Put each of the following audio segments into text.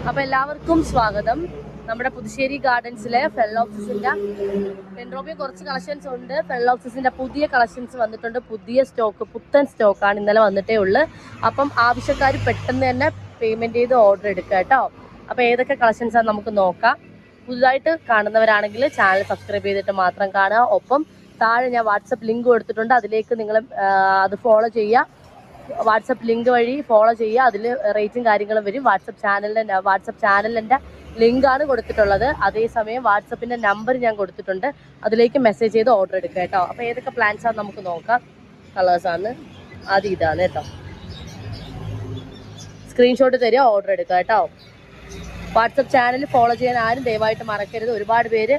അപ്പോൾ എല്ലാവർക്കും സ്വാഗതം. നമ്മുടെ പുതുശ്ശേരി ഗാർഡൻസിലെ ഫെല്ലോക്സിന്റെ ഡെൻഡ്രോബിയം കുറച്ച് കളക്ഷൻസ് ഉണ്ട്. ഫെല്ലോക്സിന്റെ പുതിയ കളക്ഷൻസ് വന്നിട്ടുണ്ട്. പുതിയ സ്റ്റോക്ക്, പുത്തൻ സ്റ്റോക്കാണ് ഇന്നലെ വന്നിട്ടേ ഉള്ളു. അപ്പം ആവശ്യക്കാർ പെട്ടെന്ന് തന്നെ പേയ്മെന്റ് ചെയ്ത് ഓർഡർ എടുക്കുക കേട്ടോ. അപ്പോൾ ഏതൊക്കെ കളക്ഷൻസ് ആണ് നമുക്ക് നോക്കാം. പുതുതായിട്ട് കാണുന്നവരാണെങ്കിൽ ചാനൽ സബ്സ്ക്രൈബ് ചെയ്തിട്ട് മാത്രം കാണുക. ഒപ്പം താഴെ ഞാൻ വാട്സപ്പ് ലിങ്ക് കൊടുത്തിട്ടുണ്ട്, അതിലേക്ക് നിങ്ങൾ അത് ഫോളോ ചെയ്യുക. വാട്സപ്പ് ലിങ്ക് വഴി ഫോളോ ചെയ്യുക. അതിൽ റേറ്റും കാര്യങ്ങളും വരും. വാട്സപ്പ് ചാനലിൻ്റെ ലിങ്കാണ് കൊടുത്തിട്ടുള്ളത്. അതേസമയം വാട്സപ്പിൻ്റെ നമ്പർ ഞാൻ കൊടുത്തിട്ടുണ്ട്, അതിലേക്ക് മെസ്സേജ് ചെയ്ത് ഓർഡർ എടുക്കുക കേട്ടോ. അപ്പോൾ ഏതൊക്കെ പ്ലാൻസാണ് നമുക്ക് നോക്കാം. കളേഴ്സാണ് ആദ്യം, ഇതാണ് കേട്ടോ. സ്ക്രീൻഷോട്ട് തരിക, ഓർഡർ എടുക്കുക കേട്ടോ. വാട്സപ്പ് ചാനൽ ഫോളോ ചെയ്യാൻ ആരും ദയവായിട്ട് മറക്കരുത്. ഒരുപാട് പേര്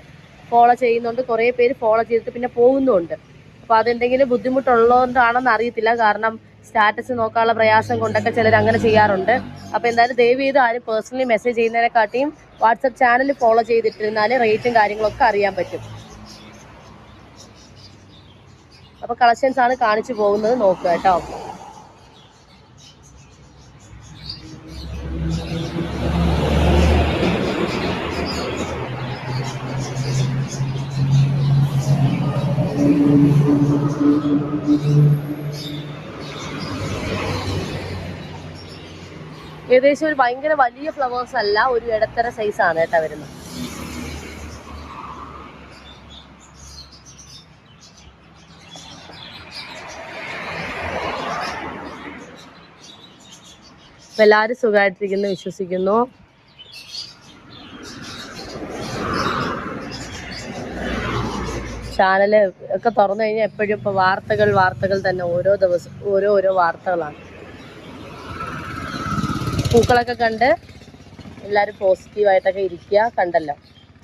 ഫോളോ ചെയ്യുന്നുണ്ട്, കുറേ പേര് ഫോളോ ചെയ്തിട്ട് പിന്നെ പോകുന്നുമുണ്ട്. അപ്പോൾ അതെന്തെങ്കിലും ബുദ്ധിമുട്ടുള്ളതുകൊണ്ടാണെന്ന് അറിയത്തില്ല. കാരണം സ്റ്റാറ്റസ് നോക്കാനുള്ള പ്രയാസം കൊണ്ടൊക്കെ ചിലർ അങ്ങനെ ചെയ്യാറുണ്ട്. അപ്പോൾ എന്തായാലും ദയവ് ചെയ്ത് ആരും പേഴ്സണലി മെസ്സേജ് ചെയ്യുന്നതിനെക്കാട്ടിയും വാട്സപ്പ് ചാനൽ ഫോളോ ചെയ്തിട്ടിരുന്നാൽ റേറ്റും കാര്യങ്ങളൊക്കെ അറിയാൻ പറ്റും. അപ്പോൾ കളക്ഷൻസ് ആണ് കാണിച്ചു പോകുന്നത്, നോക്കുക കേട്ടോ. ഏകദേശം ഒരു ഭയങ്കര വലിയ ഫ്ലവേഴ്സ് അല്ല, ഒരു ഇടത്തര സൈസാണ് കേട്ടോ വരുന്നത്. എല്ലാവരും സുഖമായിട്ടിരിക്കുന്നു വിശ്വസിക്കുന്നു. ചാനൽ ഒക്കെ തുറന്നു കഴിഞ്ഞാൽ എപ്പോഴും ഇപ്പോൾ വാർത്തകൾ തന്നെ, ഓരോ ദിവസം ഓരോ വാർത്തകളാണ്. പൂക്കളൊക്കെ കണ്ട് എല്ലാവരും പോസിറ്റീവായിട്ടൊക്കെ ഇരിക്കുക. കണ്ടല്ലോ,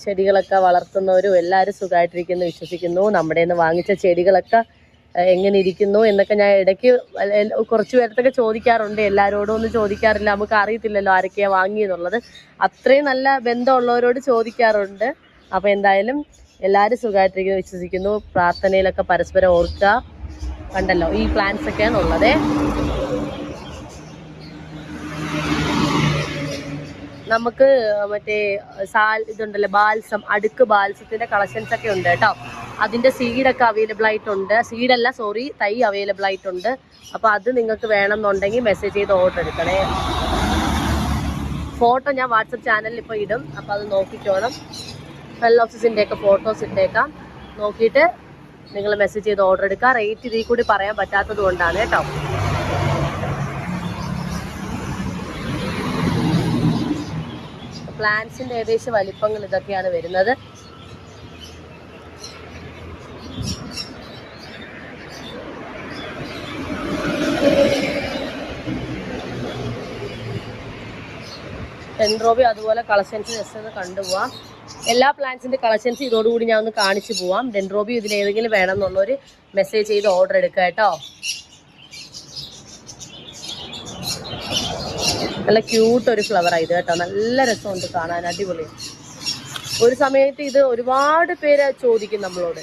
ചെടികളൊക്കെ വളർത്തുന്നവരും എല്ലാവരും സുഖമായിട്ടിരിക്കുന്നു വിശ്വസിക്കുന്നു. നമ്മുടെ നിന്ന് വാങ്ങിച്ച ചെടികളൊക്കെ എങ്ങനെ ഇരിക്കുന്നു എന്നൊക്കെ ഞാൻ ഇടയ്ക്ക് കുറച്ച് പേരത്തൊക്കെ ചോദിക്കാറുണ്ട്. എല്ലാവരോടും ഒന്നും ചോദിക്കാറില്ല, നമുക്ക് അറിയത്തില്ലല്ലോ ആരൊക്കെയാണ് വാങ്ങിയെന്നുള്ളത്. അത്രയും നല്ല ബന്ധമുള്ളവരോട് ചോദിക്കാറുണ്ട്. അപ്പോൾ എന്തായാലും എല്ലാവരും സുഖമായിട്ടിരിക്കുന്നു വിശ്വസിക്കുന്നു. പ്രാർത്ഥനയിലൊക്കെ പരസ്പരം ഓർക്കുക. കണ്ടല്ലോ, ഈ പ്ലാൻസ് ഒക്കെയാണ് ഉള്ളത്. നമുക്ക് മറ്റേ ഇതുണ്ടല്ലോ, ബാൽസം, അടുക്ക് ബാൽസത്തിന്റെ കളക്ഷൻസ് ഒക്കെ ഉണ്ട് കേട്ടോ. അതിന്റെ സീഡൊക്കെ അവൈലബിൾ ആയിട്ടുണ്ട്. തൈ അവൈലബിൾ ആയിട്ടുണ്ട്. അപ്പോൾ അത് നിങ്ങൾക്ക് വേണമെന്നുണ്ടെങ്കിൽ മെസ്സേജ് ചെയ്ത് ഓർഡർ എടുക്കണേ. ഫോട്ടോ ഞാൻ വാട്സപ്പ് ചാനലിൽ ഇപ്പോൾ ഇടും, അപ്പോൾ അത് നോക്കിക്കോണം. ഫെല്ലോക്സിന്റെ ഒക്കെ ഫോട്ടോസ് ഇട്ടേക്കാം. നോക്കിയിട്ട് നിങ്ങൾ മെസ്സേജ് ചെയ്ത് ഓർഡർ എടുക്കുക. റേറ്റ് ഇതിൽ കൂടി പറയാൻ പറ്റാത്തത് കൊണ്ടാണ് കേട്ടോ. പ്ലാന്റ്സിന്റെ ഏകദേശം വലിപ്പങ്ങൾ ഇതൊക്കെയാണ് വരുന്നത്. ഡെൻഡ്രോബിയം അതുപോലെ കളക്ഷൻസ് ജസ്റ്റ് ഒന്ന് കണ്ടുപോവാം. എല്ലാ പ്ലാന്റ്സിന്റെ കളക്ഷൻസ് ഇതോടുകൂടി ഞാൻ ഒന്ന് കാണിച്ചു പോവാം. ഡെൻഡ്രോബിയം ഇതിൽ ഏതെങ്കിലും വേണമെന്നുള്ളൊരു മെസ്സേജ് ചെയ്ത് ഓർഡർ എടുക്കുക കേട്ടോ. നല്ല ക്യൂട്ട് ഒരു ഫ്ലവറാണ് ഇത് കേട്ടോ. നല്ല രസമുണ്ട് കാണാൻ, അടിപൊളി. ഒരു സമയത്ത് ഇത് ഒരുപാട് പേര് ചോദിക്കും നമ്മളോട്.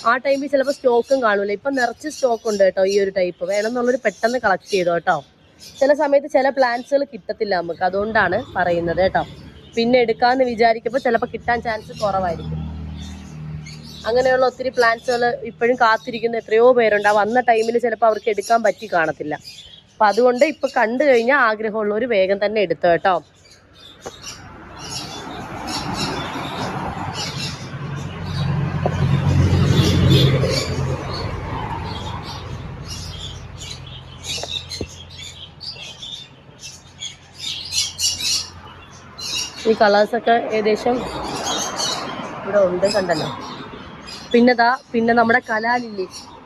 ആ ടൈമിൽ ചിലപ്പോൾ സ്റ്റോക്കും കാണൂല. ഇപ്പം നിറച്ച് സ്റ്റോക്ക് ഉണ്ട് കേട്ടോ. ഈ ഒരു ടൈപ്പ് വേണമെന്നുള്ളൊരു പെട്ടെന്ന് കളക്ട് ചെയ്തോ കേട്ടോ. ചില സമയത്ത് ചില പ്ലാന്റ്സുകൾ കിട്ടത്തില്ല നമുക്ക്, അതുകൊണ്ടാണ് പറയുന്നത് കേട്ടോ. പിന്നെ എടുക്കാമെന്ന് വിചാരിക്കുമ്പോൾ ചിലപ്പോൾ കിട്ടാൻ ചാൻസ് കുറവായിരിക്കും. അങ്ങനെയുള്ള ഒത്തിരി പ്ലാന്റ്സുകൾ ഇപ്പോഴും കാത്തിരിക്കുന്ന എത്രയോ പേരുണ്ട്. ആ വന്ന ടൈമിൽ ചിലപ്പോൾ അവർക്ക് എടുക്കാൻ പറ്റി കാണത്തില്ല. അപ്പം അതുകൊണ്ട് ഇപ്പം കണ്ടു കഴിഞ്ഞാൽ ആഗ്രഹമുള്ളവർ വേഗം തന്നെ എടുത്തോ കേട്ടോ. ഈ കളേഴ്സൊക്കെ ഏകദേശം ഇവിടെ ഉണ്ട്, കണ്ടല്ലോ. പിന്നെ നമ്മുടെ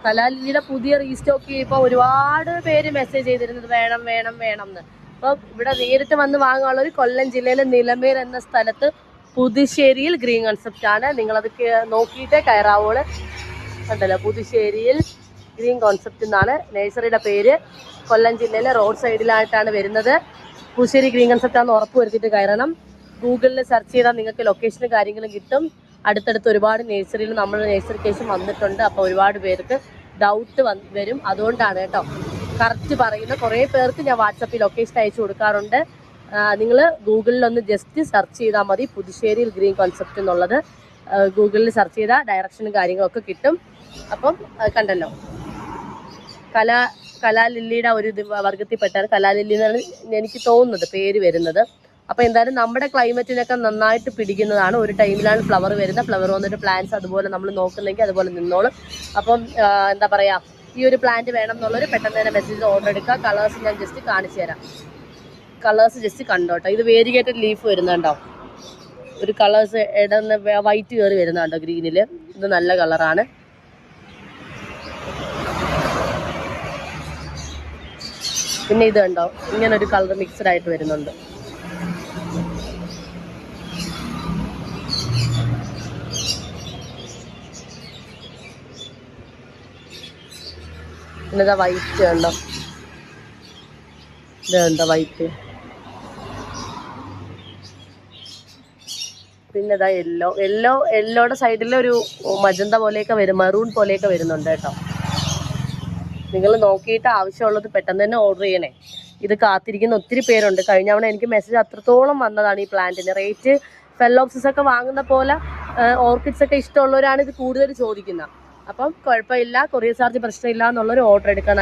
കലാലില്ലിയുടെ പുതിയ റീസ്റ്റോക്ക് ഇപ്പോൾ ഒരുപാട് പേര് മെസ്സേജ് ചെയ്തിരുന്നത് വേണം എന്ന്. അപ്പോൾ ഇവിടെ നേരിട്ട് വന്ന് വാങ്ങാനുള്ളൊരു കൊല്ലം ജില്ലയിലെ നിലമേൽ എന്ന സ്ഥലത്ത് പുതുശ്ശേരിയിൽ ഗ്രീൻ കോൺസെപ്റ്റ് ആണ്. നിങ്ങളത് നോക്കിയിട്ടേ കയറാവോള്. കണ്ടല്ലോ, പുതുശ്ശേരിയിൽ ഗ്രീൻ കോൺസെപ്റ്റ് എന്നാണ് നഴ്സറിയുടെ പേര്. കൊല്ലം ജില്ലയിലെ റോഡ് സൈഡിലായിട്ടാണ് വരുന്നത്. പുതുശ്ശേരി ഗ്രീൻ കോൺസെപ്റ്റ് ആണെന്ന് ഉറപ്പ് വരുത്തിയിട്ട് കയറണം. ഗൂഗിളിൽ സെർച്ച് ചെയ്താൽ നിങ്ങൾക്ക് ലൊക്കേഷനും കാര്യങ്ങളും കിട്ടും. അടുത്തടുത്ത് ഒരുപാട് നഴ്സറിയിൽ നമ്മൾ നഴ്സറിക്കേഷൻ വന്നിട്ടുണ്ട്. അപ്പോൾ ഒരുപാട് പേർക്ക് ഡൗട്ട് വരും. അതുകൊണ്ടാണ് കേട്ടോ കറക്റ്റ് പറയുന്നത്. കുറേ പേർക്ക് ഞാൻ വാട്സപ്പിൽ ലൊക്കേഷൻ അയച്ചു കൊടുക്കാറുണ്ട്. നിങ്ങൾ ഗൂഗിളിലൊന്ന് ജസ്റ്റ് സെർച്ച് ചെയ്താൽ മതി, പുതുശ്ശേരിയിൽ ഗ്രീൻ കോൺസെപ്റ്റ് എന്നുള്ളത്. ഗൂഗിളിൽ സെർച്ച് ചെയ്താൽ ഡയറക്ഷനും കാര്യങ്ങളൊക്കെ കിട്ടും. അപ്പം കണ്ടല്ലോ, കലാലില്ലിയുടെ ഒരു വർഗത്തിൽപ്പെട്ടാണ് കലാലില്ലി എന്നാണ് എനിക്ക് തോന്നുന്നത് പേര് വരുന്നത്. അപ്പോൾ എന്തായാലും നമ്മുടെ ക്ലൈമറ്റിനൊക്കെ നന്നായിട്ട് പിടിക്കുന്നതാണ്. ഒരു ടൈമിലാണ് ഫ്ലവർ വരുന്നത്. ഫ്ലവർ വന്നിട്ട് പ്ലാന്റ്സ് അതുപോലെ നമ്മൾ നോക്കുന്നെങ്കിൽ അതുപോലെ നിന്നോളും. അപ്പം എന്താ പറയുക, ഈ ഒരു പ്ലാന്റ് വേണം എന്നുള്ളൊരു പെട്ടെന്ന് തന്നെ മെസ്സേജ് ഓർഡർ എടുക്കുക. കളേഴ്സ് ഞാൻ ജസ്റ്റ് കാണിച്ചു തരാം. കളേഴ്സ് ജസ്റ്റ് കണ്ടോട്ടോ. ഇത് വേരിഗേറ്റഡ് ലീഫ് വരുന്നുണ്ടോ, ഒരു കളേഴ്സ് ഇടന്ന് വൈറ്റ് കയറി വരുന്നുണ്ടോ ഗ്രീനിൽ. ഇത് നല്ല കളറാണ്. പിന്നെ ഇത് കണ്ടോ, ഇങ്ങനെ ഒരു കളർ മിക്സ്ഡ് ആയിട്ട് വരുന്നുണ്ട്. പിന്നെ ഇതാ വൈറ്റ് കണ്ടോ, ഇത് കണ്ടോ വൈറ്റ്. പിന്നെ ഇതാ യെല്ലോയുടെ സൈഡിൽ ഒരു മജന്ത പോലെയൊക്കെ വരും, മറൂൺ പോലെയൊക്കെ വരുന്നുണ്ട് കേട്ടോ. നിങ്ങൾ നോക്കിയിട്ട് ആവശ്യമുള്ളത് പെട്ടെന്ന് തന്നെ ഓർഡർ ചെയ്യണേ. ഇത് കാത്തിരിക്കുന്ന ഒത്തിരി പേരുണ്ട്. കഴിഞ്ഞ തവണ എനിക്ക് മെസ്സേജ് അത്രത്തോളം വന്നതാണ് ഈ പ്ലാന്റിന്. റേറ്റ് ഫെല്ലോപ്സിസ് ഒക്കെ വാങ്ങുന്ന പോലെ ഓർക്കിഡ്സ് ഒക്കെ ഇഷ്ടമുള്ളവരാണ് ഇത് കൂടുതൽ ചോദിക്കുന്നത്. അപ്പം കുഴപ്പമില്ല, കൊറിയർ ചാർജ് പ്രശ്നമില്ല എന്നുള്ളൊരു ഓർഡർ എടുക്കുക.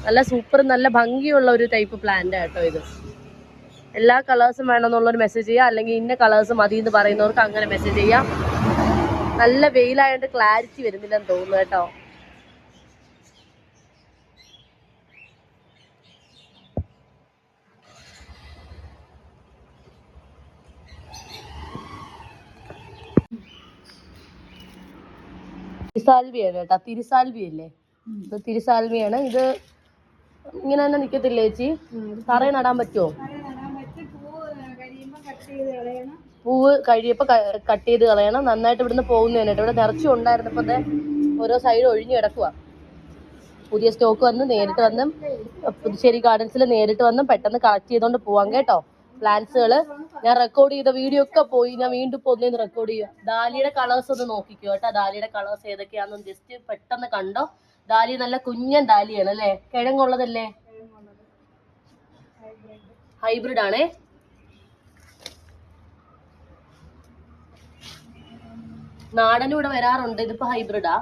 നല്ല സൂപ്പർ നല്ല ഭംഗിയുള്ള ഒരു ടൈപ്പ് പ്ലാന്റ് കേട്ടോ ഇത്. എല്ലാ കളേഴ്സും വേണമെന്നുള്ളൊരു മെസ്സേജ് ചെയ്യുക, അല്ലെങ്കിൽ ഇന്ന കളേഴ്സ് മതി എന്ന് പറയുന്നവർക്ക് അങ്ങനെ മെസ്സേജ് ചെയ്യാം. നല്ല വെയിലായതുകൊണ്ട് ക്ലാരിറ്റി വരുന്നില്ലെന്ന് തോന്നുന്നു കേട്ടോ. തിരിസാൽവിയാണ് കേട്ടോ, തിരിസാൽവിയല്ലേ ഇത്, തിരിസാൽവിയാണ് ഇത്. ഇങ്ങനെ തന്നെ നിൽക്കത്തില്ലേ ചേച്ചി? തറയിൽ നടാൻ പറ്റുമോ? പൂവ് കഴിയുമ്പോൾ കട്ട് ചെയ്ത് കളയണം. നന്നായിട്ട് ഇവിടുന്ന് പോകുന്നതിന് കേട്ടോ. ഇവിടെ നിറച്ചും ഉണ്ടായിരുന്നപ്പോൾ ഓരോ സൈഡ് ഒഴിഞ്ഞു കിടക്കുക. പുതിയ സ്റ്റോക്ക് വന്ന് നേരിട്ട് വന്ന് പുതുശ്ശേരി ഗാർഡൻസിൽ നേരിട്ട് വന്ന് പെട്ടെന്ന് കളക്ട് ചെയ്തുകൊണ്ട് പോവാം കേട്ടോ. പ്ലാന്റ്സുകൾ ഞാൻ റെക്കോർഡ് ചെയ്ത വീഡിയോ ഒക്കെ പോയി ഞാൻ വീണ്ടും ഇപ്പോൾ ഒന്നേന്ന് റെക്കോർഡ് ചെയ്യുക. ഡാലിയുടെ കളേഴ്സ് ഒന്ന് നോക്കിക്കോ കേട്ടോ. ഡാലിയുടെ കളേഴ്സ് ഏതൊക്കെയാണെന്ന് ജസ്റ്റ് പെട്ടെന്ന് കണ്ടോ. ഡാലി നല്ല കുഞ്ഞൻ ഡാലിയാണ് അല്ലേ, കിഴങ്ങുള്ളതല്ലേ, ഹൈബ്രിഡ് ആണേ. നാടനും ഇവിടെ വരാറുണ്ട്, ഇതിപ്പോ ഹൈബ്രിഡാ.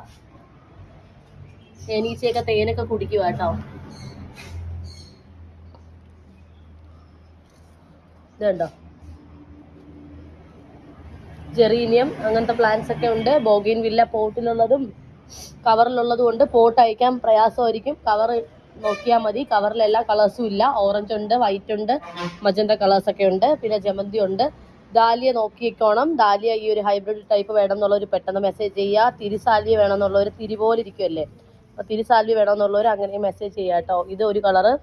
തേനീച്ചയൊക്കെ തേനൊക്കെ കുടിക്കുക കേട്ടോ. ഇതുണ്ടോ, ജെറീനിയം അങ്ങനത്തെ പ്ലാന്റ്സ് ഒക്കെ ഉണ്ട്. ബോഗിൻ വില്ല പോട്ടിലുള്ളതും കവറിലുള്ളതും ഉണ്ട്. പോട്ട് അയക്കാൻ പ്രയാസമായിരിക്കും, കവർ നോക്കിയാൽ മതി. കവറിൽ എല്ലാ കളേഴ്സും ഇല്ല. ഓറഞ്ച് ഉണ്ട്, വൈറ്റ് ഉണ്ട്, മജന്ത കളേഴ്സ് ഒക്കെ ഉണ്ട്. പിന്നെ ജമന്തി ഉണ്ട്. ഡാലിയ നോക്കിക്കോണം. ഡാലിയ ഈ ഒരു ഹൈബ്രിഡ് ടൈപ്പ് വേണം എന്നുള്ളവർ പെട്ടെന്ന് മെസ്സേജ് ചെയ്യുക. തിരിസാലിയ വേണമെന്നുള്ളവർ, തിരി പോലെ ഇരിക്കുമല്ലേ, അപ്പോൾ തിരിസാലിയ വേണമെന്നുള്ളവർ അങ്ങനെ മെസ്സേജ് ചെയ്യുക കേട്ടോ. ഇത് ഒരു കളറ്.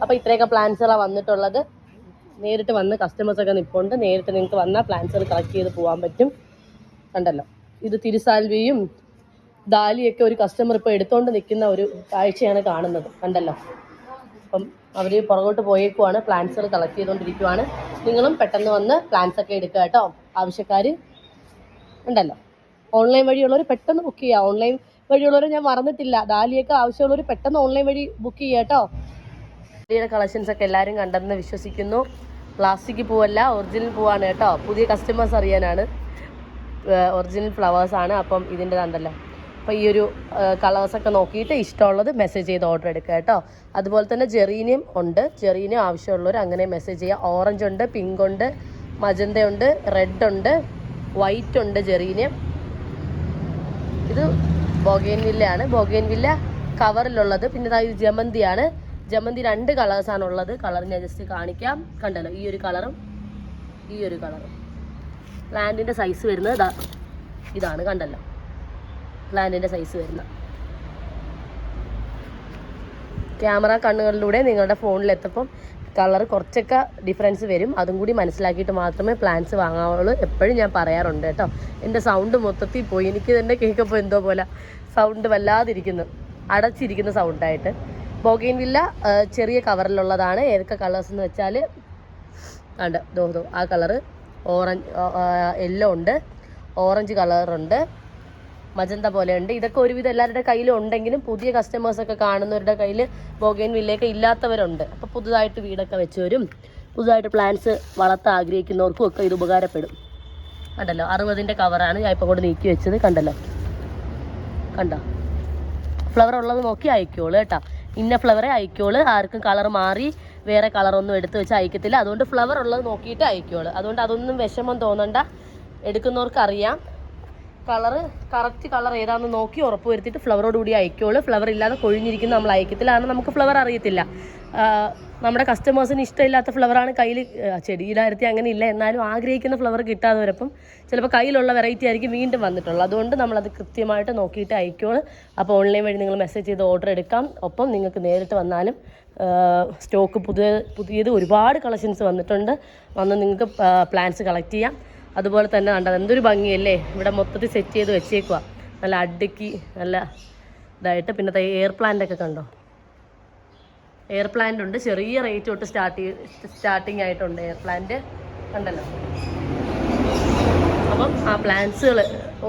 അപ്പോൾ ഇത്രയൊക്കെ പ്ലാന്റ്സുകളാണ് വന്നിട്ടുള്ളത്. നേരിട്ട് വന്ന് കസ്റ്റമേഴ്സൊക്കെ നിൽപ്പുണ്ട്. നേരിട്ട് നിങ്ങൾക്ക് വന്നാൽ പ്ലാന്റ്സുകൾ കളക്ട് ചെയ്ത് പോകാൻ പറ്റും. കണ്ടല്ലോ, ഇത് തിരിസാൽവിയും ഡാലിയൊക്കെ ഒരു കസ്റ്റമർ ഇപ്പോൾ എടുത്തുകൊണ്ട് നിൽക്കുന്ന ഒരു കാഴ്ചയാണ് കാണുന്നത്. കണ്ടല്ലോ, അപ്പം അവർ പുറകോട്ട് പോയേക്കുവാണ്, പ്ലാന്റ്സുകൾ കളക്ട് ചെയ്തുകൊണ്ടിരിക്കുവാണ്. നിങ്ങളും പെട്ടെന്ന് വന്ന് പ്ലാന്റ്സ് ഒക്കെ എടുക്കുക കേട്ടോ. ആവശ്യക്കാർ ഉണ്ടല്ലോ. ഓൺലൈൻ വഴിയുള്ളവർ പെട്ടെന്ന് ബുക്ക് ചെയ്യുക. ഓൺലൈൻ വഴിയുള്ളവർ ഞാൻ മറന്നിട്ടില്ല. ഡാലിയൊക്കെ ആവശ്യമുള്ളവർ പെട്ടെന്ന് ഓൺലൈൻ വഴി ബുക്ക് ചെയ്യുക കേട്ടോ. ഡാലിയുടെ കളക്ഷൻസ് ഒക്കെ എല്ലാവരും കണ്ടെന്ന് വിശ്വസിക്കുന്നു. പ്ലാസ്റ്റിക് പൂവല്ല, ഒറിജിനൽ പൂവാണ് കേട്ടോ. പുതിയ കസ്റ്റമേഴ്സ് അറിയാനാണ്. ഒറിജിനൽ ഫ്ലവേഴ്സാണ്. അപ്പം ഇതിൻ്റെ കണ്ടല്ലോ. അപ്പോൾ ഈ ഒരു കളേഴ്സൊക്കെ നോക്കിയിട്ട് ഇഷ്ടമുള്ളത് മെസ്സേജ് ചെയ്ത് ഓർഡർ എടുക്കുക കേട്ടോ. അതുപോലെ തന്നെ ജെറീനിയം ഉണ്ട്. ജെറീനിയം ആവശ്യമുള്ളവർ അങ്ങനെ മെസ്സേജ് ചെയ്യുക. ഓറഞ്ച് ഉണ്ട്, പിങ്ക് ഉണ്ട്, മജന്ത ഉണ്ട്, റെഡ് ഉണ്ട്, വൈറ്റ് ഉണ്ട് ജെറീനിയം. ഇത് ബൊഗെയിൻവില്ലയാണ്. ബൊഗെയിൻവില്ല കവറിലുള്ളത്. പിന്നെ ഇത് ജമന്തിയാണ്. ജമന്തി 2 കളേഴ്സാണുള്ളത്. കളർ ഞാൻ ജസ്റ്റ് കാണിക്കാം. കണ്ടല്ലോ, ഈ ഒരു കളറും ഈ ഒരു കളറും. പ്ലാന്റിൻ്റെ സൈസ് വരുന്നത് ഇതാണ്. കണ്ടല്ലോ, പ്ലാന്റിൻ്റെ സൈസ് വരുന്ന. ക്യാമറ കണ്ണുകളിലൂടെ നിങ്ങളുടെ ഫോണിലെത്തപ്പം കളർ കുറച്ചൊക്കെ ഡിഫറൻസ് വരും. അതും കൂടി മനസ്സിലാക്കിയിട്ട് മാത്രമേ പ്ലാന്റ്സ് വാങ്ങാവുള്ളൂ. എപ്പോഴും ഞാൻ പറയാറുണ്ട് കേട്ടോ. എൻ്റെ സൗണ്ട് മൊത്തത്തിൽ പോയി. എനിക്ക് തന്നെ കേൾക്കുമ്പോൾ എന്തോ പോലെ സൗണ്ട് വല്ലാതിരിക്കുന്നു, അടച്ചിരിക്കുന്ന സൗണ്ടായിട്ട്. ബൊഗെയിൻവില്ല ചെറിയ കവറിലുള്ളതാണ്. ഏതൊക്കെ കളേഴ്സ് എന്ന് വെച്ചാൽ കണ്ട് ദോ ആ കളറ്, ഓറഞ്ച് യെല്ലോ ഉണ്ട്, ഓറഞ്ച് കളറുണ്ട്, മജന്ത പോലെ ഉണ്ട്. ഇതൊക്കെ ഒരുവിധം എല്ലാവരുടെ കയ്യിലും ഉണ്ടെങ്കിലും പുതിയ കസ്റ്റമേഴ്സൊക്കെ കാണുന്നവരുടെ കയ്യിൽ ബൊഗെയിൻവില്ലയൊക്കെ ഇല്ലാത്തവരുണ്ട്. അപ്പോൾ പുതുതായിട്ട് വീടൊക്കെ വെച്ചവരും പുതുതായിട്ട് പ്ലാന്റ്സ് വളർത്താൻ ആഗ്രഹിക്കുന്നവർക്കും ഒക്കെ ഇത് ഉപകാരപ്പെടും. കണ്ടല്ലോ 60-ൻ്റെ കവറാണ് ഞാൻ ഇപ്പോൾ കൂടെ നീക്കി വെച്ചത്. കണ്ടല്ലോ, കണ്ടോ, ഫ്ലവർ ഉള്ളത് നോക്കി അയക്കോളൂ കേട്ടോ. ഇന്ന ഫ്ലവറെ അയക്കോളൂ. ആർക്കും കളർ മാറി വേറെ കളറൊന്നും എടുത്ത് വെച്ച് അയക്കത്തില്ല. അതുകൊണ്ട് ഫ്ലവർ ഉള്ളത് നോക്കിയിട്ട് അയക്കോളൂ. അതുകൊണ്ട് അതൊന്നും വിഷമം തോന്നണ്ട. എടുക്കുന്നവർക്ക് അറിയാം കളറ് കറക്റ്റ് കളർ ഏതാണെന്ന് നോക്കി ഉറപ്പ് വരുത്തിയിട്ട് ഫ്ലവറോടുകൂടി അയക്കോളൂ. ഫ്ലവർ ഇല്ലാതെ കൊഴിഞ്ഞിരിക്കുന്ന നമ്മൾ അയക്കത്തില്ല. കാരണം നമുക്ക് ഫ്ലവർ അറിയത്തില്ല. നമ്മുടെ കസ്റ്റമേഴ്സിന് ഇഷ്ടമില്ലാത്ത ഫ്ലവറാണ് കയ്യിൽ, ചെടിയിലായിരുത്തി അങ്ങനെ ഇല്ല, എന്നാലും ആഗ്രഹിക്കുന്ന ഫ്ലവർ കിട്ടാതെ വരപ്പം ചിലപ്പോൾ കയ്യിലുള്ള വെറൈറ്റി ആയിരിക്കും വീണ്ടും വന്നിട്ടുള്ളത്. അതുകൊണ്ട് നമ്മളത് കൃത്യമായിട്ട് നോക്കിയിട്ട് അയക്കോളൂ. അപ്പോൾ ഓൺലൈൻ വഴി നിങ്ങൾ മെസ്സേജ് ചെയ്ത് ഓർഡർ എടുക്കാം. ഒപ്പം നിങ്ങൾക്ക് നേരിട്ട് വന്നാലും സ്റ്റോക്ക് പുതിയത് ഒരുപാട് കളക്ഷൻസ് വന്നിട്ടുണ്ട്. വന്ന് നിങ്ങൾക്ക് പ്ലാന്റ്സ് കളക്ട് ചെയ്യാം. അതുപോലെ തന്നെ കണ്ടത് എന്തൊരു ഭംഗിയല്ലേ, ഇവിടെ മൊത്തത്തിൽ സെറ്റ് ചെയ്ത് വെച്ചേക്കുക നല്ല അടുക്കി നല്ല ഇതായിട്ട്. പിന്നെ എയർ പ്ലാന്റ് ഒക്കെ കണ്ടോ, എയർ പ്ലാന്റ് ഉണ്ട്. ചെറിയ റേറ്റ് തൊട്ട് സ്റ്റാർട്ടിങ് ആയിട്ടുണ്ട് എയർ പ്ലാന്റ്, കണ്ടല്ലോ. അപ്പം ആ പ്ലാന്റ്സുകൾ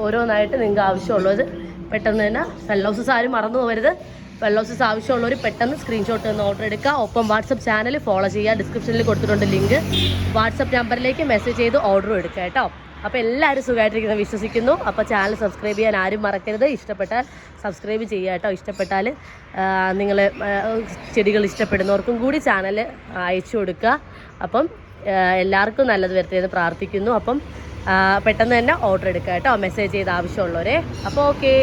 ഓരോന്നായിട്ട് നിങ്ങൾക്ക് ആവശ്യമുള്ളത് പെട്ടെന്ന് തന്നെ ഫെൽ ഹൗസസ് ആരും മറന്നു പോകരുത്. ഫെൽ ഹൗസസ് ആവശ്യമുള്ളവർ പെട്ടെന്ന് സ്ക്രീൻഷോട്ട് നിന്ന് ഓർഡർ എടുക്കുക. ഒപ്പം വാട്സപ്പ് ചാനൽ ഫോളോ ചെയ്യുക. ഡിസ്ക്രിപ്ഷനിൽ കൊടുത്തിട്ടുണ്ട് ലിങ്ക്. വാട്സപ്പ് നമ്പറിലേക്ക് മെസ്സേജ് ചെയ്ത് ഓർഡറും എടുക്കുക കേട്ടോ. അപ്പോൾ എല്ലാവരും സുഖമായിട്ടിരിക്കുന്ന വിശ്വസിക്കുന്നു. അപ്പോൾ ചാനൽ സബ്സ്ക്രൈബ് ചെയ്യാൻ ആരും മറക്കരുത്. ഇഷ്ടപ്പെട്ടാൽ സബ്സ്ക്രൈബ് ചെയ്യുക കേട്ടോ. ഇഷ്ടപ്പെട്ടാൽ നിങ്ങൾ ചെടികൾ ഇഷ്ടപ്പെടുന്നവർക്കും കൂടി ചാനൽ അയച്ചു കൊടുക്കുക. അപ്പം എല്ലാവർക്കും നല്ലത് വരുത്തിയെന്ന് പ്രാർത്ഥിക്കുന്നു. അപ്പം പെട്ടെന്ന് തന്നെ ഓർഡർ എടുക്കുക കേട്ടോ, മെസ്സേജ് ചെയ്ത് ആവശ്യമുള്ളവരെ. അപ്പോൾ ഓക്കേ.